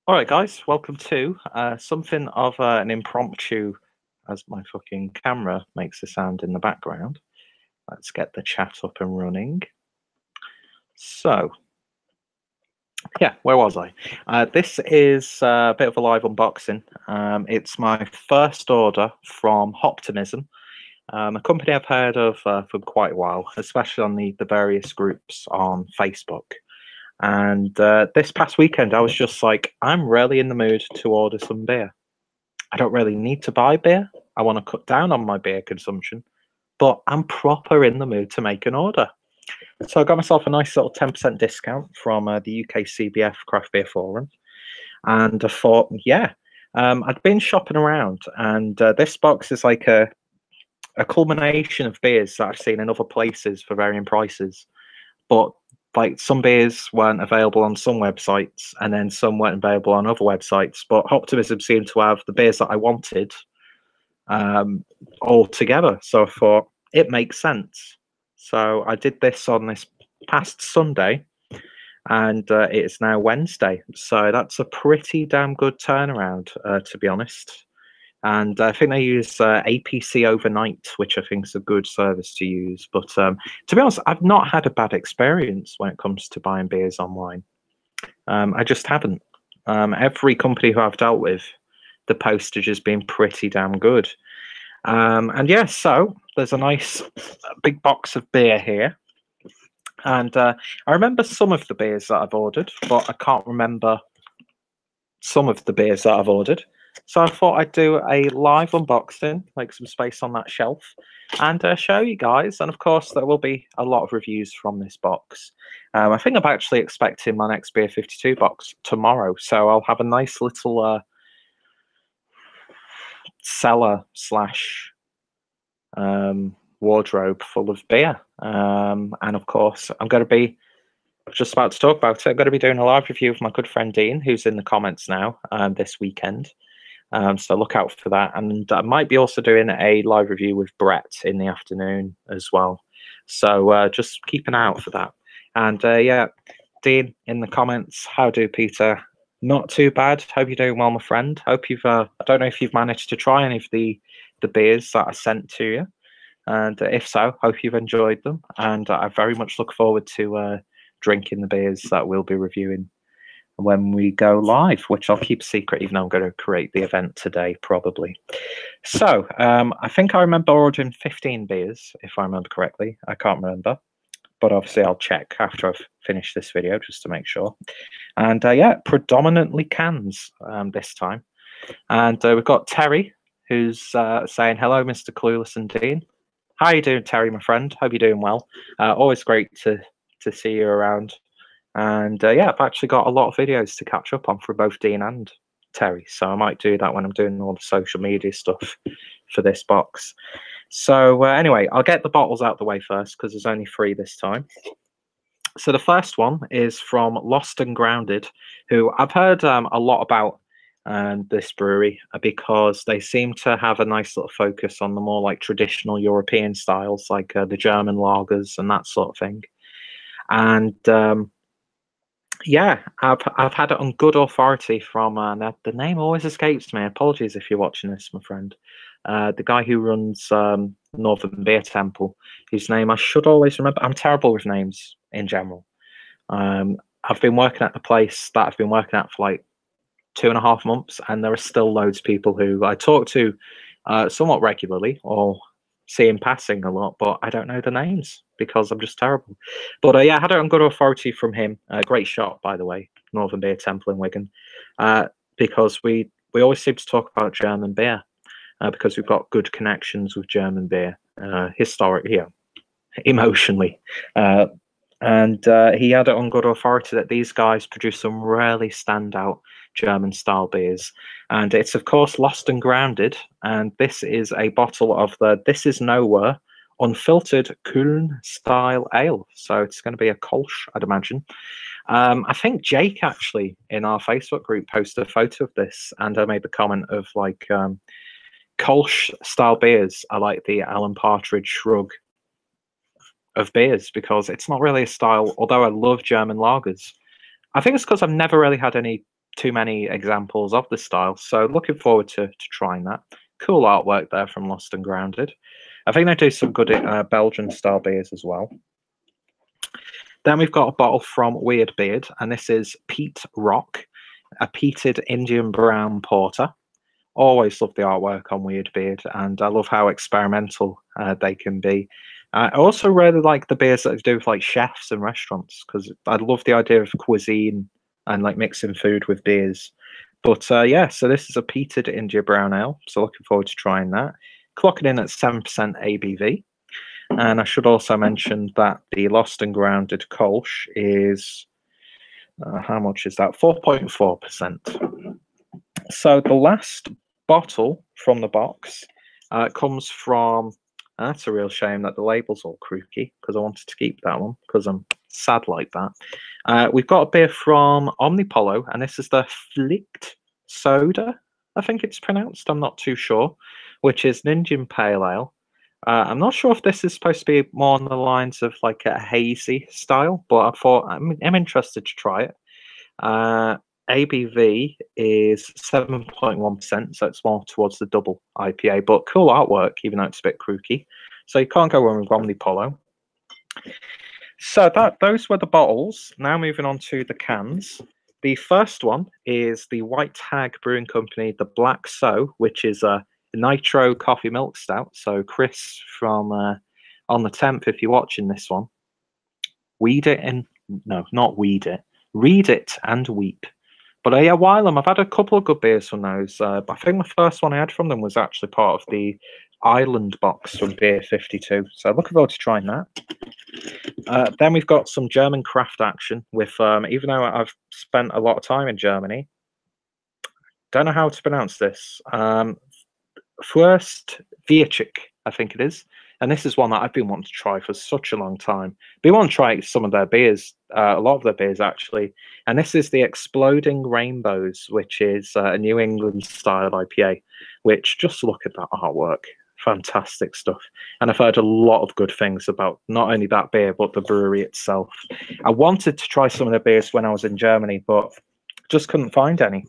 All right, guys, welcome to something of an impromptu, as my fucking camera makes a sound in the background. Let's get the chat up and running. So, yeah, where was I? This is a bit of a live unboxing. It's my first order from Hoptimism, a company I've heard of for quite a while, especially on the various groups on Facebook. And this past weekend, I was just like, I'm really in the mood to order some beer. I don't really need to buy beer. I want to cut down on my beer consumption, but I'm proper in the mood to make an order. So I got myself a nice little 10% discount from the UK CBF Craft Beer Forum. And I thought, yeah, I'd been shopping around, and this box is like a culmination of beers that I've seen in other places for varying prices. But like some beers weren't available on some websites, and then some weren't available on other websites. But Optimism seemed to have the beers that I wanted all together. So I thought it makes sense. So I did this on this past Sunday, and it is now Wednesday. So that's a pretty damn good turnaround, to be honest. And I think they use APC overnight, which I think is a good service to use. But to be honest, I've not had a bad experience when it comes to buying beers online. I just haven't. Every company who I've dealt with, the postage has been pretty damn good. And yeah, so there's a nice big box of beer here. And I remember some of the beers that I've ordered, but I can't remember some of the beers that I've ordered. So I thought I'd do a live unboxing, make some space on that shelf, and show you guys. And of course, there will be a lot of reviews from this box. I think I'm actually expecting my next Beer 52 box tomorrow, so I'll have a nice little cellar slash wardrobe full of beer. And of course, I'm going to be just about to talk about it. I'm going to be doing a live review of my good friend Dean, who's in the comments now this weekend. So look out for that. And I might be also doing a live review with Brett in the afternoon as well. So just keep an eye out for that. And yeah, Dean in the comments, how do Peter? Not too bad. Hope you're doing well, my friend. Hope you've. I don't know if you've managed to try any of the beers that I sent to you, and if so, hope you've enjoyed them. And I very much look forward to drinking the beers that we'll be reviewing when we go live, which I'll keep secret, even though I'm going to create the event today, probably. So I think I remember ordering 15 beers, if I remember correctly. I can't remember, but obviously I'll check after I've finished this video just to make sure. And yeah, predominantly cans this time. And we've got Terry, who's saying, hello, Mr. Clueless and Dean. How you doing, Terry, my friend? Hope you're doing well. Always great to see you around. And yeah, I've actually got a lot of videos to catch up on for both Dean and Terry. So I might do that when I'm doing all the social media stuff for this box. So anyway, I'll get the bottles out the way first because there's only 3 this time. So the first one is from Lost and Grounded, who I've heard a lot about this brewery because they seem to have a nice little focus on the more like traditional European styles, like the German lagers and that sort of thing. And yeah, I've had it on good authority from the name always escapes me. Apologies if you're watching this, my friend. The guy who runs Northern Beer Temple, whose name I should always remember. I'm terrible with names in general. I've been working at the place that I've been working at for like 2.5 months, and there are still loads of people who I talk to somewhat regularly or see in passing a lot, but I don't know the names because I'm just terrible. But yeah, I had it on good authority from him. Great shot, by the way, Northern Beer Temple in Wigan, because we always seem to talk about German beer because we've got good connections with German beer, historically, yeah, emotionally. And he had it on good authority that these guys produce some really standout German style beers. And it's, of course, Lost and Grounded. And this is a bottle of the This Is Nowhere unfiltered Köln style ale. So it's going to be a Kolsch, I'd imagine. I think Jake actually in our Facebook group posted a photo of this, and I made the comment of like Kolsch style beers are like the Alan Partridge shrug of beers because it's not really a style, although I love German lagers. I think it's because I've never really had any too many examples of the style, so looking forward to trying that. Cool artwork there from Lost and Grounded. I think they do some good Belgian style beers as well. Then we've got a bottle from Weird Beard, and this is Peat Rock, a peated Indian brown porter. Always love the artwork on Weird Beard, and I love how experimental they can be. I also really like the beers that they do with like chefs and restaurants, because I love the idea of cuisine and like mixing food with beers. But yeah, so this is a peated India brown ale, so looking forward to trying that. Clocking in at 7% ABV. And I should also mention that the Lost and Grounded Kolsch is, how much is that? 4.4%. So the last bottle from the box comes from, that's a real shame that the label's all croaky, because I wanted to keep that one, because I'm sad like that. We've got a beer from Omnipollo, and this is the Flicked Soda, I think it's pronounced, I'm not too sure, which is an Indian Pale Ale. I'm not sure if this is supposed to be more on the lines of like a hazy style, but I thought I'm interested to try it. ABV is 7.1%, so it's more towards the double IPA, but cool artwork, even though it's a bit croaky. So you can't go wrong with Omnipollo. So those were the bottles. Now moving on to the cans. The first one is the White Hag Brewing Company, the Black So, which is a Nitro Coffee Milk Stout. So Chris from on the 10th, if you're watching this one, read it and weep. But yeah, Wylam, I've had a couple of good beers from those. But I think the first one I had from them was actually part of the Island box from Beer 52. So looking forward to trying that. Then we've got some German craft action with, even though I've spent a lot of time in Germany, don't know how to pronounce this. First Vierchik, I think it is. And this is one that I've been wanting to try for such a long time. Been wanting to try some of their beers, a lot of their beers actually. And this is the Exploding Rainbows, which is a New England style IPA, which just look at that artwork. Fantastic stuff. And I've heard a lot of good things about not only that beer, but the brewery itself. I wanted to try some of the beers when I was in Germany, but just couldn't find any.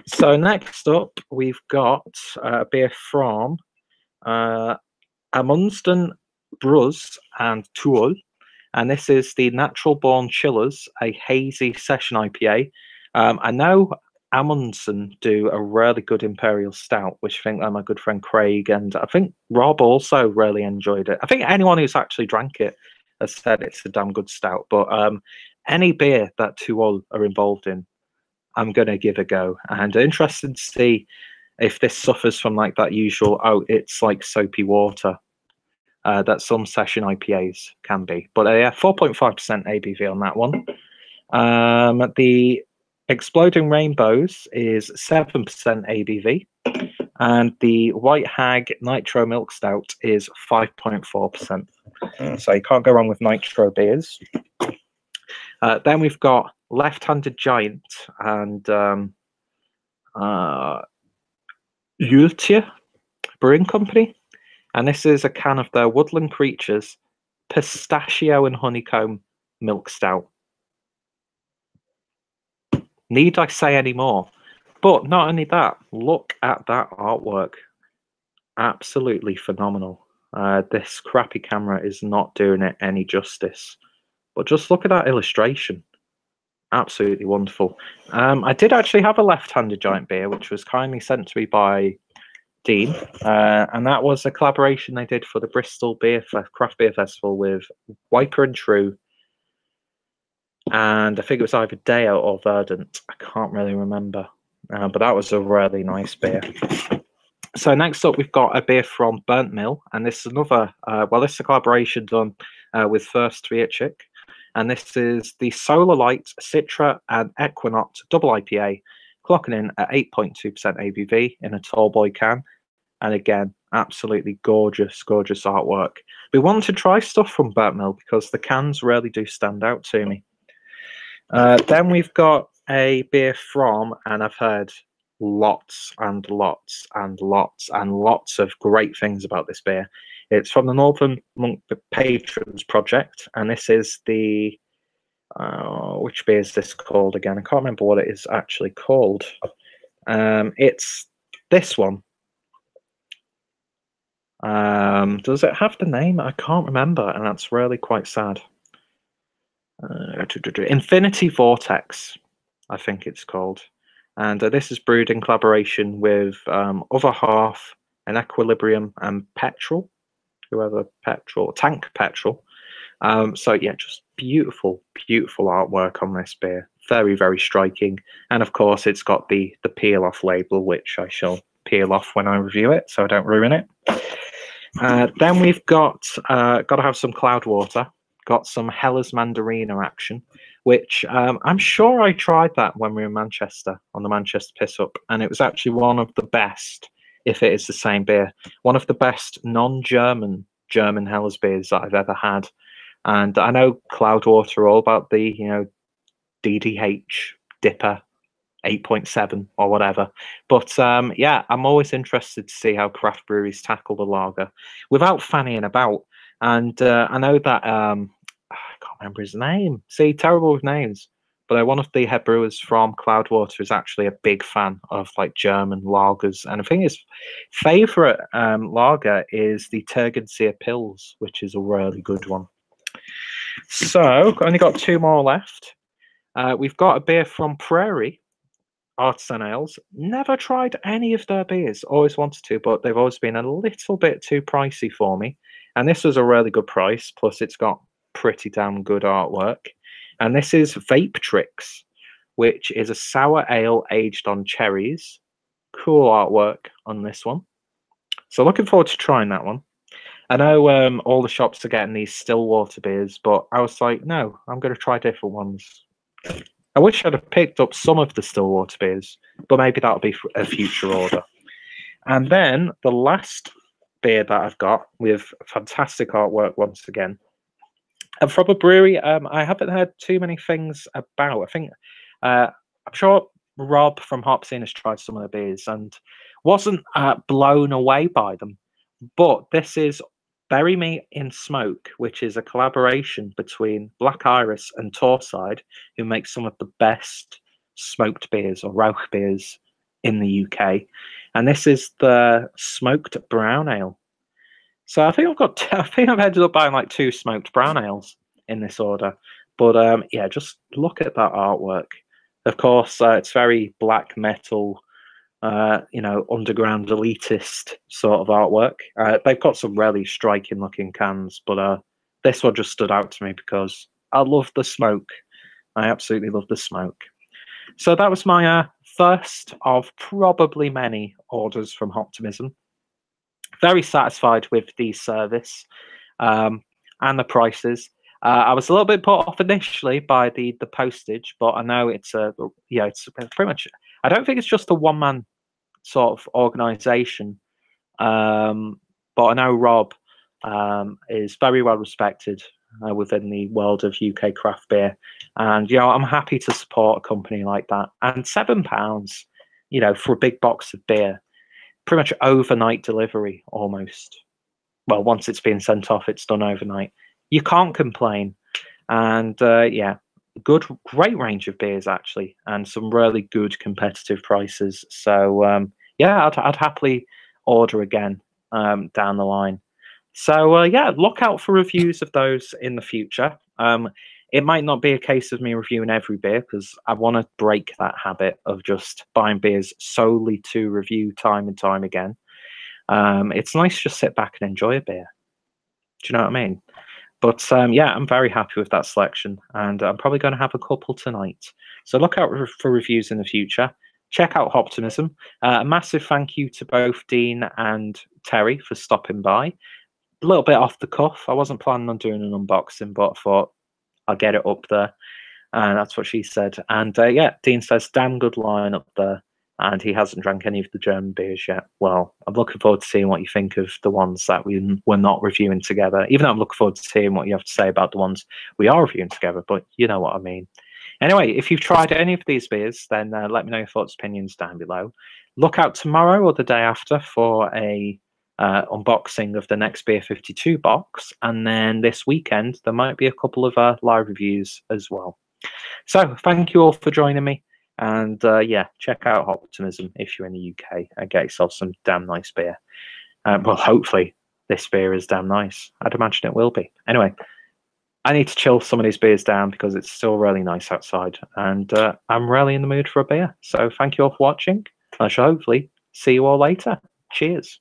So next up, we've got a beer from Amundsen Brus and Tuol, and this is the Natural Born Chillers, a hazy session IPA. I know Amundsen do a really good Imperial Stout, which I think my good friend Craig and I think Rob also really enjoyed it. I think anyone who's actually drank it has said it's a damn good stout, but any beer that Tuol are involved in, I'm going to give a go. And interested to see if this suffers from like that usual, it's like soapy water that some session IPAs can be. But yeah, 4.5% ABV on that one. The Exploding Rainbows is 7% ABV. And the White Hag Nitro Milk Stout is 5.4%. So you can't go wrong with nitro beers. Then we've got Left-Handed Giant and Yultia Brewing Company. And this is a can of their Woodland Creatures Pistachio and Honeycomb Milk Stout. Need I say any more? But not only that, look at that artwork. Absolutely phenomenal. This crappy camera is not doing it any justice. But just look at that illustration. Absolutely wonderful. I did actually have a Left-Handed Giant beer, which was kindly sent to me by Dean, and that was a collaboration they did for the Bristol Craft Beer Festival with Wiper and True, and I think it was either Deo or Verdant. I can't really remember, but that was a really nice beer. So next up, we've got a beer from Burnt Mill, and this is another, this is a collaboration done with First Vierchik, and this is the Solar Light Citra and Equinox Double IPA, clocking in at 8.2% ABV in a tall boy can. And again, absolutely gorgeous, gorgeous artwork. We want to try stuff from Burnt Mill because the cans really do stand out to me. Then we've got a beer from, and I've heard lots and lots and lots and lots of great things about this beer. It's from the Northern Monk Patrons Project, and this is the Which beer is this called again? I can't remember what it is actually called. It's this one. Does it have the name? I can't remember, and that's really quite sad. Infinity Vortex, I think it's called. And this is brewed in collaboration with Other Half and Equilibrium and Petrol, Tank Petrol. So yeah, just beautiful, beautiful artwork on this beer. Very, very striking. And of course, it's got the peel off label, which I shall peel off when I review it, so I don't ruin it. Then we've got to have some Cloudwater. Got some Hellas Mandarina action, which I'm sure I tried that when we were in Manchester on the Manchester Piss Up, and it was actually one of the best, if it is the same beer, one of the best non-German Hellas beers that I've ever had. And I know Cloudwater are all about the DDH Dipper 8.7 or whatever. But yeah, I'm always interested to see how craft breweries tackle the lager without fannying about. And I know that I can't remember his name. See, terrible with names. But one of the head brewers from Cloudwater is actually a big fan of like German lagers, and I think his favorite lager is the Tegernsee Pils, which is a really good one. So, only got two more left. We've got a beer from Prairie Artisan Ales. Never tried any of their beers. Always wanted to, but they've always been a little bit too pricey for me. And this was a really good price. Plus, it's got pretty damn good artwork. And this is Vape Tricks, which is a sour ale aged on cherries. Cool artwork on this one. So looking forward to trying that one. I know all the shops are getting these Stillwater beers, but I was like, no, I'm going to try different ones. I wish I'd have picked up some of the Stillwater beers, but maybe that'll be a future order. And then the last beer that I've got with fantastic artwork once again. And from a brewery I haven't heard too many things about. I think I'm sure Rob from Hoptimistic has tried some of the beers and wasn't blown away by them. But this is Bury Me in Smoke, which is a collaboration between Black Iris and Torside, who make some of the best smoked beers or Rauch beers in the UK. And this is the smoked brown ale. So I think I've ended up buying like 2 smoked brown ales in this order. But yeah, just look at that artwork. Of course, it's very black metal, underground elitist sort of artwork. They've got some really striking looking cans, but this one just stood out to me because I love the smoke. I absolutely love the smoke. So that was my first of probably many orders from Hoptimism. Very satisfied with the service and the prices. I was a little bit put off initially by the postage, but I know it's pretty much. I don't think it's just a one-man sort of organization, but I know Rob is very well respected within the world of UK craft beer, and I'm happy to support a company like that. And £7, for a big box of beer, pretty much overnight delivery almost. Well, once it's been sent off, it's done overnight. You can't complain, and yeah. Great range of beers actually, and some really good competitive prices. So yeah, I'd happily order again down the line. So yeah, look out for reviews of those in the future. It might not be a case of me reviewing every beer because I want to break that habit of just buying beers solely to review time and time again. It's nice to just sit back and enjoy a beer. Do you know what I mean? But yeah, I'm very happy with that selection, and I'm probably going to have a couple tonight. So look out for reviews in the future. Check out Hoptimism. A massive thank you to both Dean and Terry for stopping by. A little bit off the cuff. I wasn't planning on doing an unboxing, but I thought I'll get it up there. And that's what she said. And yeah, Dean says, damn good line up there. And he hasn't drank any of the German beers yet. Well, I'm looking forward to seeing what you think of the ones that we're not reviewing together. Even though I'm looking forward to seeing what you have to say about the ones we are reviewing together, but you know what I mean. Anyway, if you've tried any of these beers, then let me know your thoughts, opinions down below. Look out tomorrow or the day after for a unboxing of the next Beer 52 box, and then this weekend there might be a couple of live reviews as well. So thank you all for joining me, and yeah, check out Hoptimism if you're in the UK and get yourself some damn nice beer. Well, hopefully this beer is damn nice. I'd imagine it will be. Anyway, I need to chill some of these beers down because it's still really nice outside, and I'm really in the mood for a beer. So thank you all for watching. I shall hopefully see you all later. Cheers.